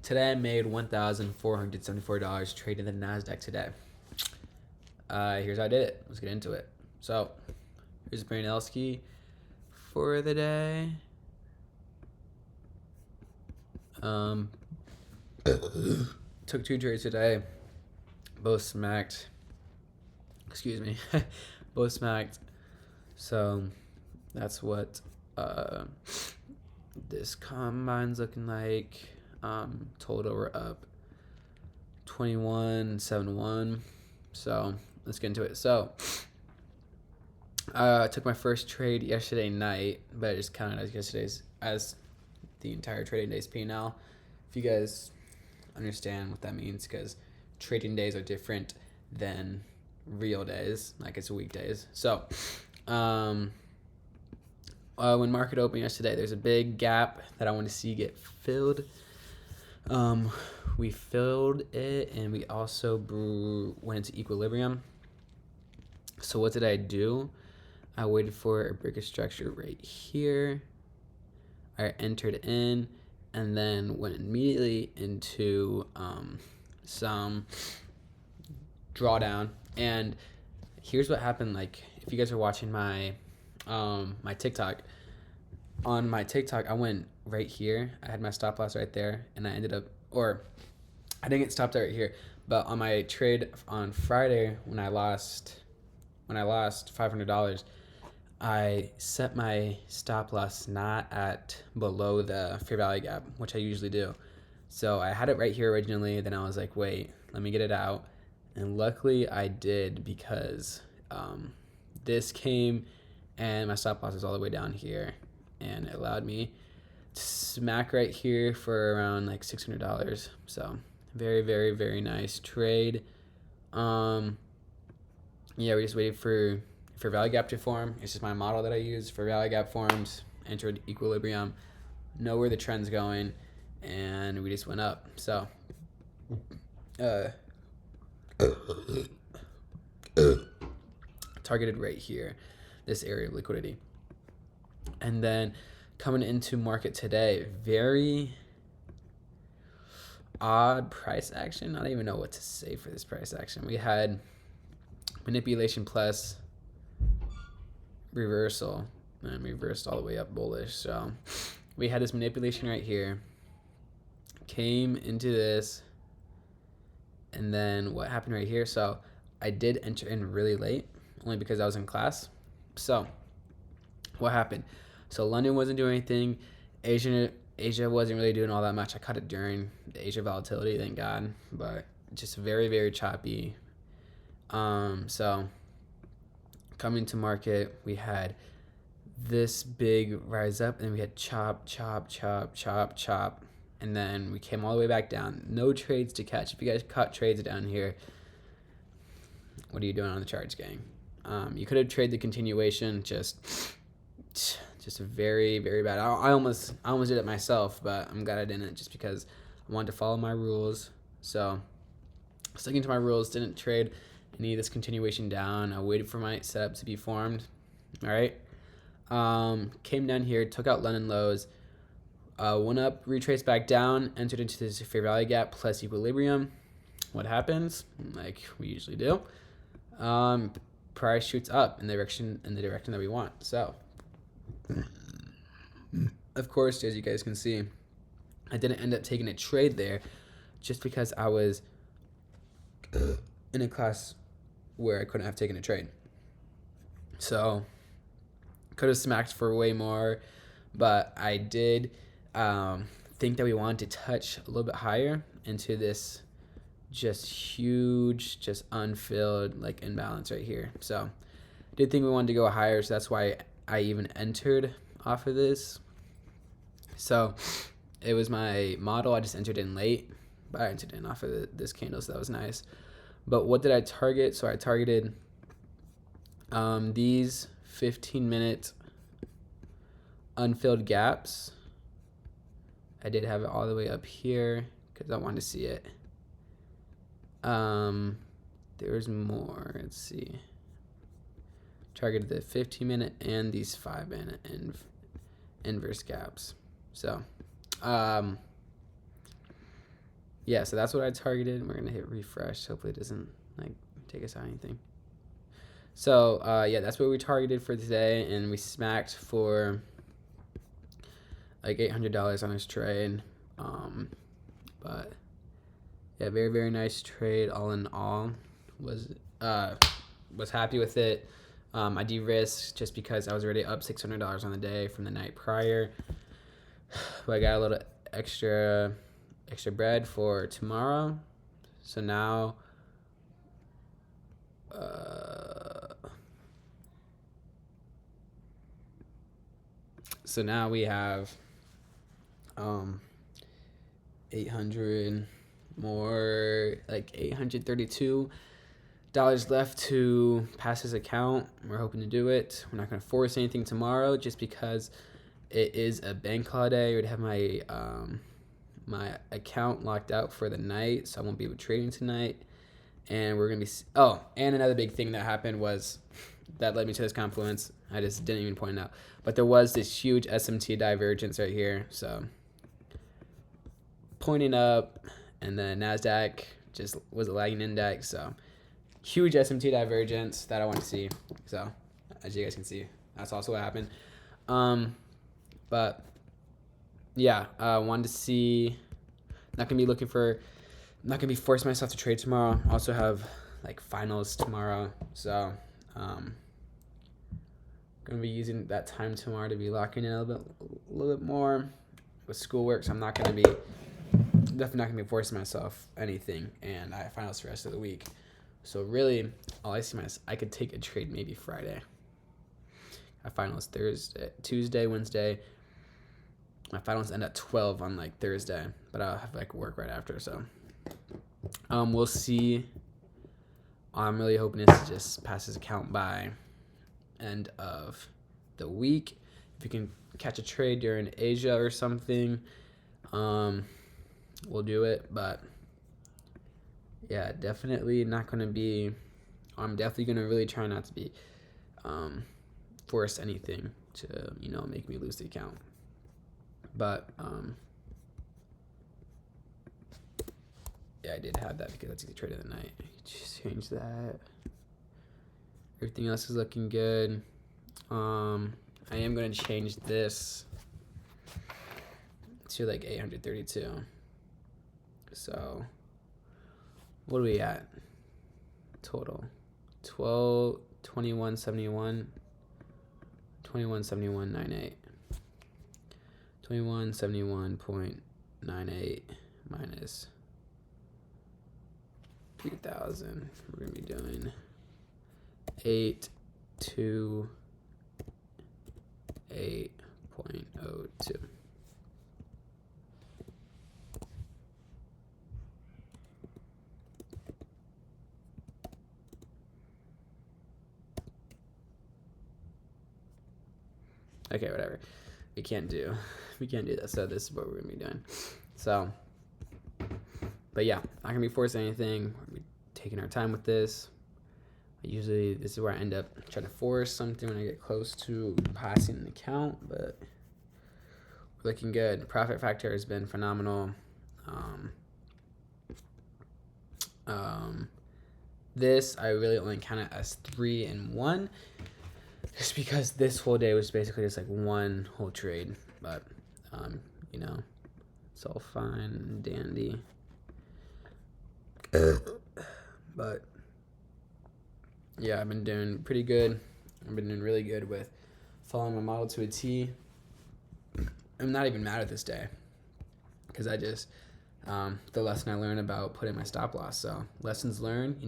Today I made $1,474 trading the NASDAQ today. Here's how I did it. Let's get into it. So, here's Baranowski for the day. Took 2 trades today. Both smacked. Excuse me. Both smacked. So, that's what this combine's looking like. Total we're up 21.71. So let's get into it. So I took my first trade yesterday night, but I just counted as yesterday's as the entire trading day's P&L. If you guys understand what that means, because trading days are different than real days, like it's weekdays. So when market opened yesterday, there's a big gap that I want to see get filled. We filled it, and we also went into equilibrium. So what did I do? I waited for a break of structure right here. I entered in, and then went immediately into some drawdown. And here's what happened. Like, if you guys are watching my my TikTok, on my TikTok, I went right here. I had my stop loss right there, and I ended up, or I didn't get stopped right here, but on my trade on Friday when I lost $500, I set my stop loss not at below the fair value gap, which I usually do. So I had it right here originally. Then I was like, wait, let me get it out, and luckily I did, because this came and my stop loss is all the way down here, and it allowed me to smack right here for around like $600. So very, very, very nice trade. Yeah, we just waited for value gap to form. It's just my model that I use for value gap forms. Entered equilibrium, know where the trend's going, and we just went up. So targeted right here, this area of liquidity. And then coming into market today, very odd price action. I don't even know what to say for this price action. We had manipulation plus reversal, and reversed all the way up bullish. So we had this manipulation right here, came into this, and then what happened right here? So I did enter in really late, only because I was in class. So what happened? So London wasn't doing anything. Asia wasn't really doing all that much. I caught it during the Asia volatility, thank God, but just very, very choppy. So coming to market, we had this big rise up, and we had chop, chop, chop, chop, chop, and then we came all the way back down. No trades to catch. If you guys caught trades down here, what are you doing on the charts, gang? You could have traded the continuation, just very, very bad. I almost did it myself, but I'm glad I didn't, just because I wanted to follow my rules. So sticking to my rules, didn't trade any of this continuation down. I waited for my setup to be formed. All right. Came down here, took out London lows, went up, retraced back down, entered into this fair value gap plus equilibrium. What happens? Like we usually do. Price shoots up in the direction that we want. So of course, as you guys can see, I didn't end up taking a trade there, just because I was in a class where I couldn't have taken a trade. So could have smacked for way more, but I did think that we wanted to touch a little bit higher into this just huge, just unfilled like imbalance right here. So did think we wanted to go higher, so that's why I even entered off of this. So it was my model. I just entered in late, but I entered in off of this candle, so that was nice. But what did I target? So I targeted these 15-minute unfilled gaps. I did have it all the way up here because I wanted to see it. There's more. Let's see. Targeted the 15-minute and these 5-minute inverse gaps. So yeah, so that's what I targeted. We're gonna hit refresh. Hopefully it doesn't like take us out anything. So yeah, that's what we targeted for today, and we smacked for like $800 on this trade. But yeah, very very nice trade all in all. Was happy with it. I de-risked just because I was already up $600 on the day from the night prior, but I got a little extra bread for tomorrow. So now we have 800 more, like $832 left to pass his account. We're hoping to do it. We're not going to force anything tomorrow just because it is a bank holiday. I would have my my account locked out for the night, so I won't be able to trading tonight. And we're gonna be and another big thing that happened was that led me to this confluence. I just didn't even point it out, but there was this huge SMT divergence right here. So pointing up, and then Nasdaq just was a lagging index. So huge SMT divergence that I want to see. So as you guys can see, that's also what happened. But yeah, I wanted to see. Not gonna be forcing myself to trade tomorrow. Also have like finals tomorrow, so gonna be using that time tomorrow to be locking in a little bit more with schoolwork. So I'm definitely not gonna be forcing myself anything, and I have finals the rest of the week. So really, all I see I could take a trade maybe Friday. My finals Thursday, Tuesday, Wednesday. My finals end at 12 on like Thursday, but I'll have like work right after. So we'll see. I'm really hoping this just pass his account by end of the week. If you can catch a trade during Asia or something, we'll do it. But yeah, definitely not going to be. I'm definitely going to really try not to be force anything to make me lose the account. But yeah, I did have that because that's the trade of the night. Just change that. Everything else is looking good. I am going to change this to like 832. So what are we at total? 2171 2171.98. 2171.98 minus 3,000. We're gonna be doing 828.02. Okay, whatever. We can't do that. So this is what we're gonna be doing. So, but yeah, not gonna be forcing anything. We're gonna be taking our time with this. Usually, this is where I end up trying to force something when I get close to passing an account, but we're looking good. Profit factor has been phenomenal. This I really only count it as 3 and 1. Just because this whole day was basically just like one whole trade, but it's all fine and dandy. But yeah, I've been doing pretty good. I've been doing really good with following my model to a T. I'm not even mad at this day because I just the lesson I learned about putting my stop loss. So lessons learned,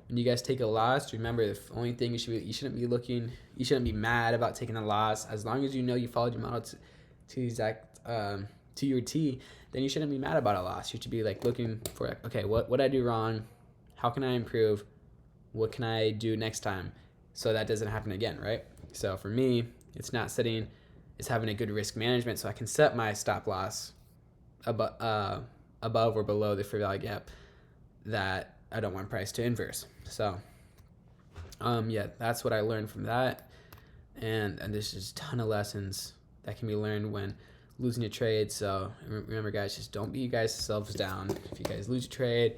when you guys take a loss, remember the only thing you shouldn't be mad about taking a loss. As long as you followed your model to your T, then you shouldn't be mad about a loss. You should be like looking for like, okay, what did I do wrong? How can I improve? What can I do next time so that doesn't happen again, right? So for me, it's having a good risk management so I can set my stop loss above or below the fair value gap that I don't want price to inverse. So yeah, that's what I learned from that. And there's just a ton of lessons that can be learned when losing your trade. So remember, guys, just don't beat you guys selves down. If you guys lose your trade,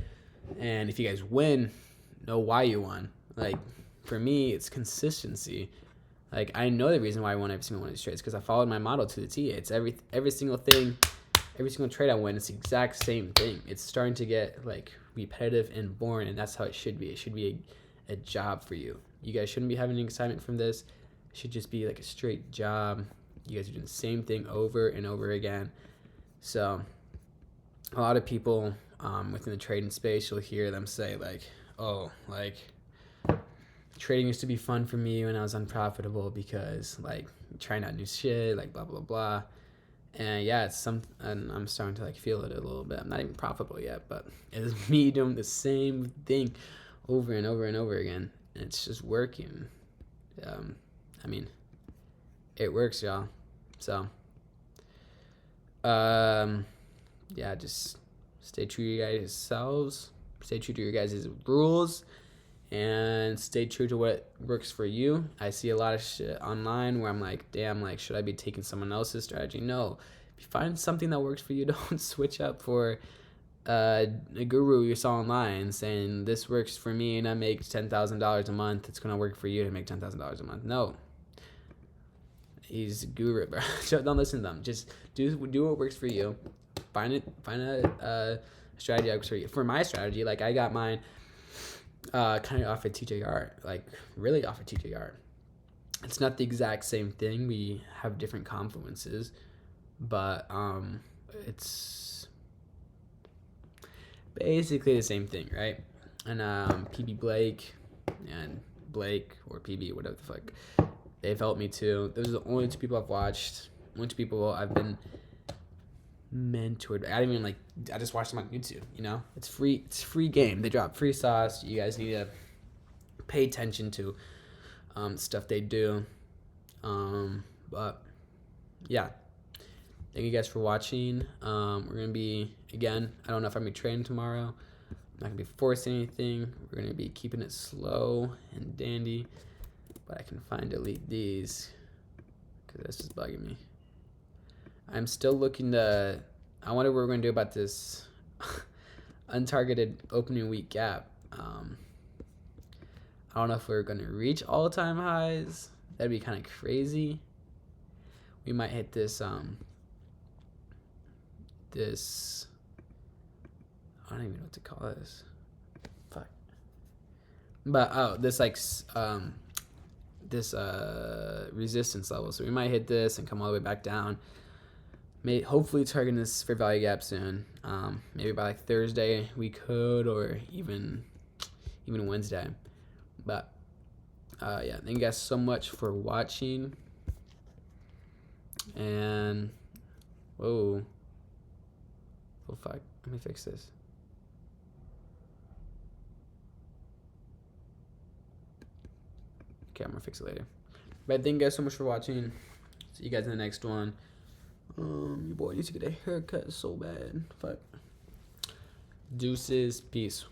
and if you guys win, know why you won. Like, for me, it's consistency. Like, I know the reason why I won every single one of these trades because I followed my model to the T. It's every single thing, every single trade I win. It's the exact same thing. It's starting to get like repetitive and boring, and that's how it should be. It should be a job for you. You guys shouldn't be having any excitement from this. It should just be like a straight job. You guys are doing the same thing over and over again. So a lot of people within the trading space, you'll hear them say like, oh, like trading used to be fun for me when I was unprofitable because like trying out new shit, like blah blah blah. And yeah, and I'm starting to like feel it a little bit. I'm not even profitable yet, but it's me doing the same thing over and over and over again. And it's just working. I mean, it works, y'all. So yeah, just stay true to your guys' selves, stay true to your guys' rules, and stay true to what works for you. I see a lot of shit online where I'm like, damn, like, should I be taking someone else's strategy? No. If you find something that works for you, don't switch up for a guru you saw online saying this works for me and I make $10,000 a month. It's gonna work for you to make $10,000 a month. No. He's a guru, bro. Don't listen to them. Just do what works for you. Find a strategy that works for you. For my strategy, like I got mine kind of off of TJR, like really off of TJR. It's not the exact same thing. We have different confluences, but it's basically the same thing, right? And PB Blake and Blake or PB, whatever the fuck, they've helped me too. Those are the only two people I've watched. Only two people I've been mentored. I don't even like. I just watched them on YouTube. You know, it's free. It's free game. They drop free sauce. You guys need to pay attention to stuff they do. But yeah, thank you guys for watching. We're gonna be again. I don't know if I'm gonna be training tomorrow. I'm not gonna be forcing anything. We're gonna be keeping it slow and dandy. But I can delete these because this is bugging me. I'm still looking to. I wonder what we're going to do about this untargeted opening week gap. I don't know if we're going to reach all-time highs. That'd be kind of crazy. We might hit this. This. I don't even know what to call this. Fuck. But this like this resistance level. So we might hit this and come all the way back down. Hopefully targeting this for value gap soon. Maybe by like Thursday we could, or even Wednesday. But yeah, thank you guys so much for watching. And oh fuck, let me fix this. Okay, I'm gonna fix it later. But thank you guys so much for watching. See you guys in the next one. Your boy needs to get a haircut so bad. Fuck. Deuces. Peace.